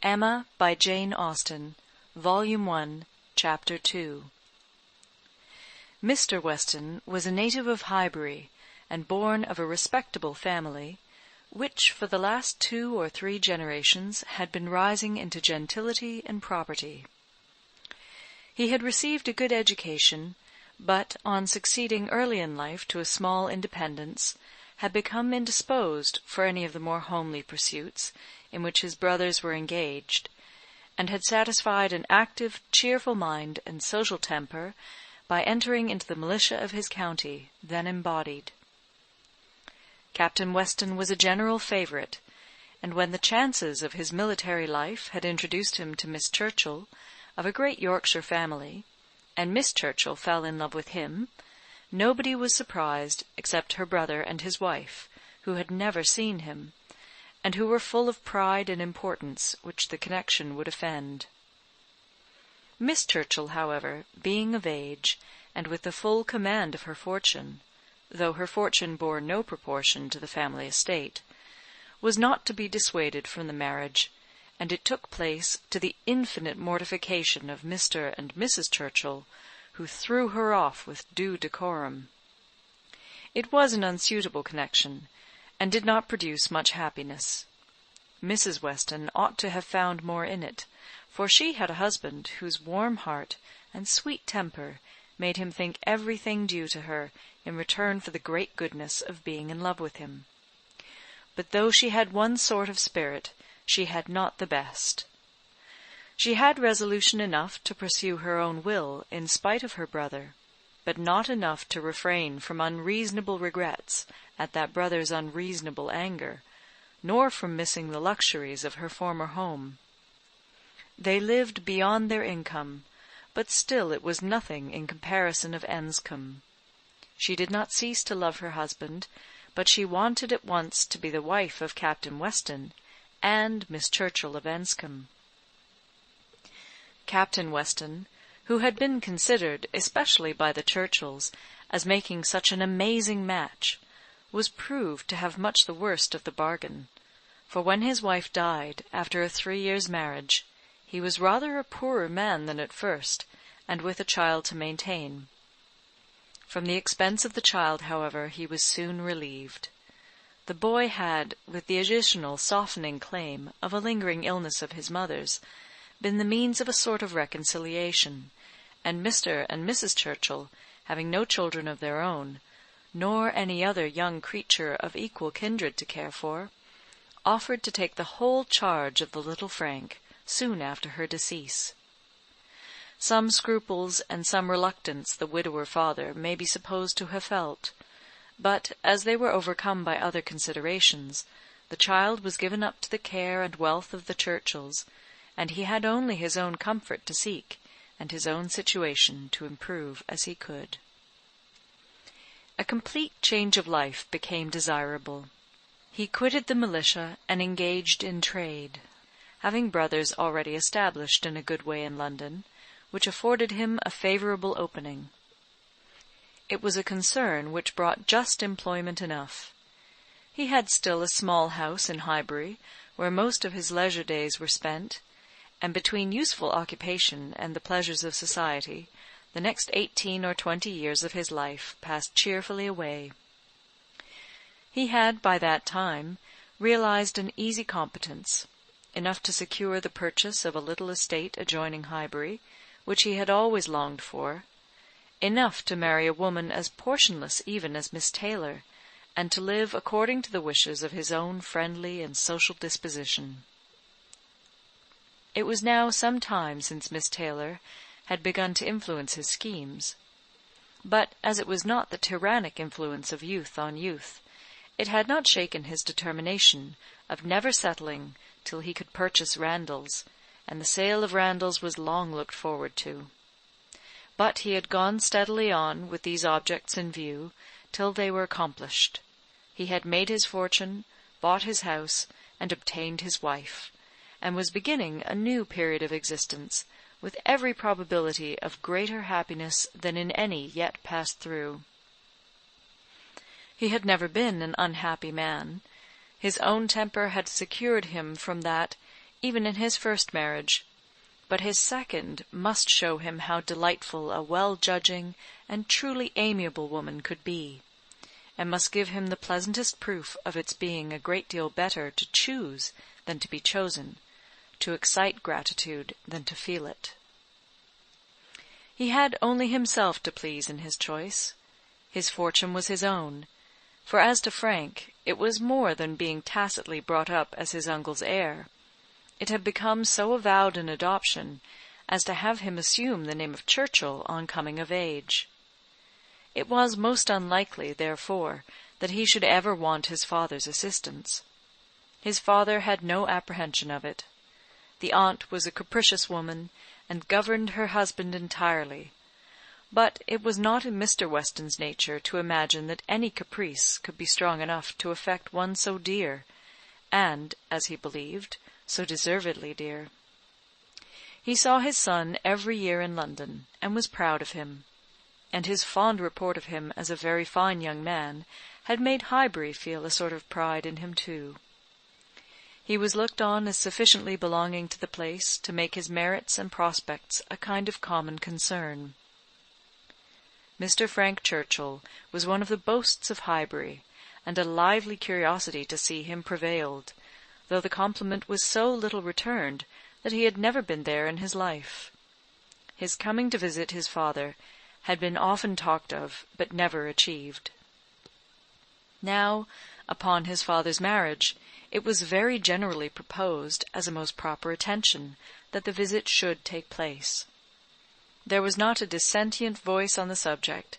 Emma by Jane Austen, Volume 1, Chapter 2. Mr. Weston was a native of Highbury, and born of a respectable family, which for the last 2 or 3 generations had been rising into gentility and property. He had received a good education, but, on succeeding early in life to a small independence, had become indisposed for any of the more homely pursuits in which his brothers were engaged, and had satisfied an active, cheerful mind and social temper by entering into the militia of his county, then embodied. Captain Weston was a general favourite, and when the chances of his military life had introduced him to Miss Churchill, of a great Yorkshire family, and Miss Churchill fell in love with him, nobody was surprised except her brother and his wife, who had never seen him, and who were full of pride and importance which the connection would offend. Miss Churchill, however, being of age, and with the full command of her fortune, though her fortune bore no proportion to the family estate, was not to be dissuaded from the marriage, and it took place to the infinite mortification of Mr. and Mrs. Churchill, who threw her off with due decorum. It was an unsuitable connection, and did not produce much happiness. Mrs. Weston ought to have found more in it, for she had a husband whose warm heart and sweet temper made him think everything due to her in return for the great goodness of being in love with him. But though she had one sort of spirit, she had not the best. She had resolution enough to pursue her own will in spite of her brother, but not enough to refrain from unreasonable regrets at that brother's unreasonable anger, nor from missing the luxuries of her former home. They lived beyond their income, but still it was nothing in comparison of Enscombe. She did not cease to love her husband, but she wanted at once to be the wife of Captain Weston and Miss Churchill of Enscombe. Captain Weston, who had been considered, especially by the Churchills, as making such an amazing match, was proved to have much the worst of the bargain, for when his wife died after a 3 years' marriage, he was rather a poorer man than at first, and with a child to maintain. From the expense of the child, however, he was soon relieved. The boy had, with the additional softening claim of a lingering illness of his mother's, been the means of a sort of reconciliation, and Mr. and Mrs. Churchill, having no children of their own, nor any other young creature of equal kindred to care for, offered to take the whole charge of the little Frank soon after her decease. Some scruples and some reluctance the widower father may be supposed to have felt, but, as they were overcome by other considerations, the child was given up to the care and wealth of the Churchills, and he had only his own comfort to seek, and his own situation to improve as he could. A complete change of life became desirable. He quitted the militia and engaged in trade, having brothers already established in a good way in London, which afforded him a favourable opening. It was a concern which brought just employment enough. He had still a small house in Highbury, where most of his leisure days were spent, and between useful occupation and the pleasures of society, the next 18 or 20 years of his life passed cheerfully away. He had by that time realized an easy competence, enough to secure the purchase of a little estate adjoining Highbury, which he had always longed for, enough to marry a woman as portionless even as Miss Taylor, and to live according to the wishes of his own friendly and social disposition. It was now some time since Miss Taylor had begun to influence his schemes, but as it was not the tyrannic influence of youth on youth, it had not shaken his determination of never settling till he could purchase Randalls, and the sale of Randalls was long looked forward to. But he had gone steadily on with these objects in view till they were accomplished. He had made his fortune, bought his house, and obtained his wife, and was beginning a new period of existence, with every probability of greater happiness than in any yet passed through. He had never been an unhappy man. His own temper had secured him from that even in his first marriage, but his second must show him how delightful a well-judging and truly amiable woman could be, and must give him the pleasantest proof of its being a great deal better to choose than to be chosen, to excite gratitude than to feel it. He had only himself to please in his choice. His fortune was his own, for as to Frank, it was more than being tacitly brought up as his uncle's heir. It had become so avowed an adoption as to have him assume the name of Churchill on coming of age. It was most unlikely, therefore, that he should ever want his father's assistance. His father had no apprehension of it. The aunt was a capricious woman, and governed her husband entirely. But it was not in Mr. Weston's nature to imagine that any caprice could be strong enough to affect one so dear, and, as he believed, so deservedly dear. He saw his son every year in London, and was proud of him, and his fond report of him as a very fine young man had made Highbury feel a sort of pride in him too. He was looked on as sufficiently belonging to the place to make his merits and prospects a kind of common concern. Mr. Frank Churchill was one of the boasts of Highbury, and a lively curiosity to see him prevailed, though the compliment was so little returned that he had never been there in his life. His coming to visit his father had been often talked of, but never achieved. Now, upon his father's marriage, it was very generally proposed as a most proper attention that the visit should take place. There was not a dissentient voice on the subject,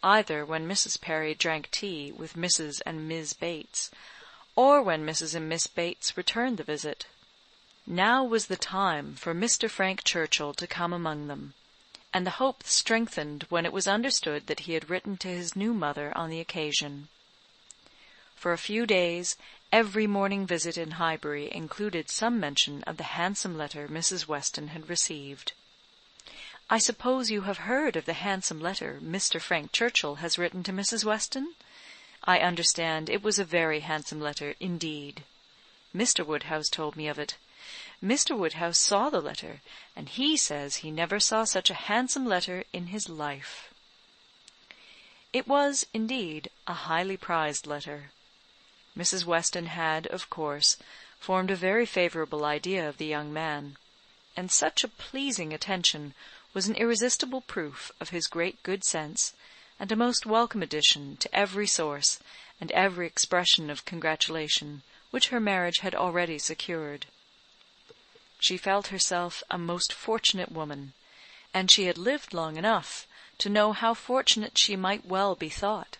either when Mrs. Perry drank tea with Mrs. and Miss Bates, or when Mrs. and Miss Bates returned the visit. Now was the time for Mr. Frank Churchill to come among them, and the hope strengthened when it was understood that he had written to his new mother on the occasion. For a few days every morning visit in Highbury included some mention of the handsome letter Mrs. Weston had received. "I suppose you have heard of the handsome letter Mr. Frank Churchill has written to Mrs. Weston? I understand it was a very handsome letter indeed. Mr. Woodhouse told me of it. Mr. Woodhouse saw the letter, and he says he never saw such a handsome letter in his life." It was, indeed, a highly prized letter. Mrs. Weston had, of course, formed a very favourable idea of the young man, and such a pleasing attention was an irresistible proof of his great good sense, and a most welcome addition to every source and every expression of congratulation which her marriage had already secured. She felt herself a most fortunate woman, and she had lived long enough to know how fortunate she might well be thought,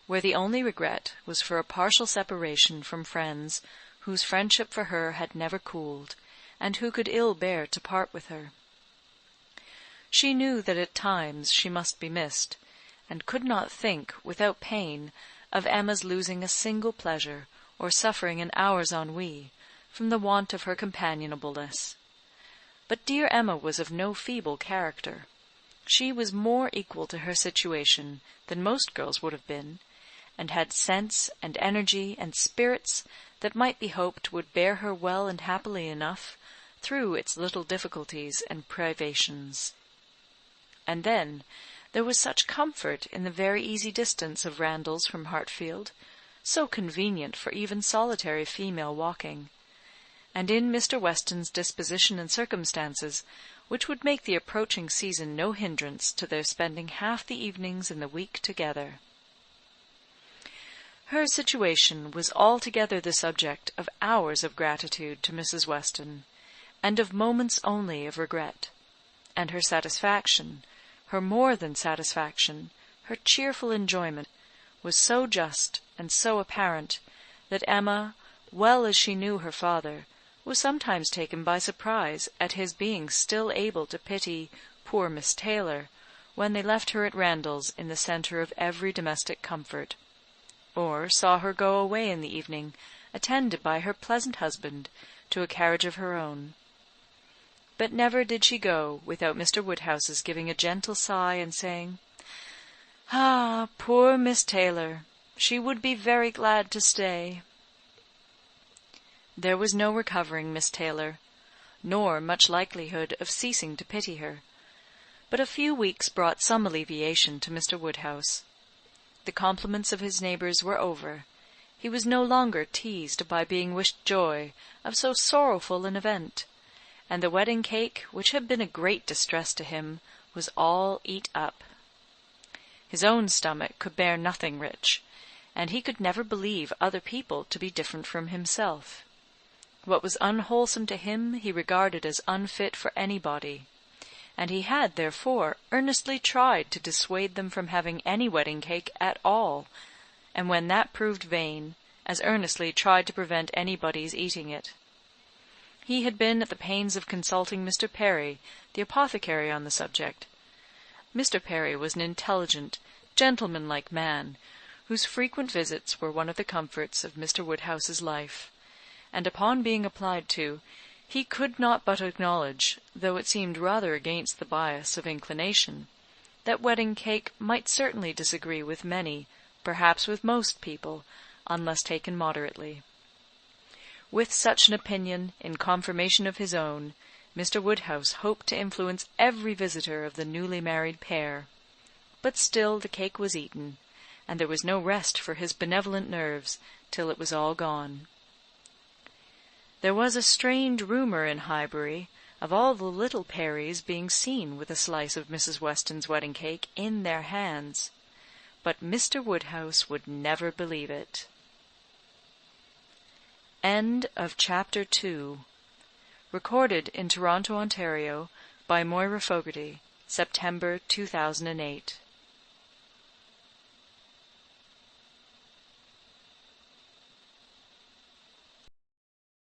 where the only regret was for a partial separation from friends whose friendship for her had never cooled, and who could ill bear to part with her. She knew that at times she must be missed, and could not think, without pain, of Emma's losing a single pleasure, or suffering an hour's ennui, from the want of her companionableness. But dear Emma was of no feeble character. She was more equal to her situation than most girls would have been, and had sense and energy and spirits that might be hoped would bear her well and happily enough through its little difficulties and privations. And then there was such comfort in the very easy distance of Randalls from Hartfield, so convenient for even solitary female walking, and in Mr. Weston's disposition and circumstances, which would make the approaching season no hindrance to their spending half the evenings in the week together. Her situation was altogether the subject of hours of gratitude to Mrs. Weston, and of moments only of regret, and her satisfaction, her more than satisfaction, her cheerful enjoyment, was so just and so apparent that Emma, well as she knew her father, was sometimes taken by surprise at his being still able to pity poor Miss Taylor when they left her at Randalls in the centre of every domestic comfort, or saw her go away in the evening, attended by her pleasant husband, to a carriage of her own. But never did she go without Mr. Woodhouse's giving a gentle sigh and saying, "Ah, poor Miss Taylor! She would be very glad to stay." There was no recovering Miss Taylor. nor much likelihood of ceasing to pity her. But a few weeks brought some alleviation to Mr. Woodhouse. The compliments of his neighbours were over. He was no longer teased by being wished joy of so sorrowful an event, and the wedding cake, which had been a great distress to him, was all eat up. His own stomach could bear nothing rich, and he could never believe other people to be different from himself. What was unwholesome to him he regarded as unfit for anybody, and he had, therefore, earnestly tried to dissuade them from having any wedding cake at all, and when that proved vain, as earnestly tried to prevent anybody's eating it. He had been at the pains of consulting Mr. Perry, the apothecary, on the subject. Mr. Perry was an intelligent, gentlemanlike man, whose frequent visits were one of the comforts of Mr. Woodhouse's life, and upon being applied to, he could not but acknowledge, though it seemed rather against the bias of inclination, that wedding cake might certainly disagree with many, perhaps with most people, unless taken moderately. With such an opinion, in confirmation of his own, Mr. Woodhouse hoped to influence every visitor of the newly married pair. But still the cake was eaten, and there was no rest for his benevolent nerves till it was all gone. There was a strange rumour in Highbury of all the little Perrys being seen with a slice of Mrs. Weston's wedding cake in their hands, but Mr. Woodhouse would never believe it. End of Chapter 2. Recorded in Toronto, Ontario, by Moira Fogarty, September 2008.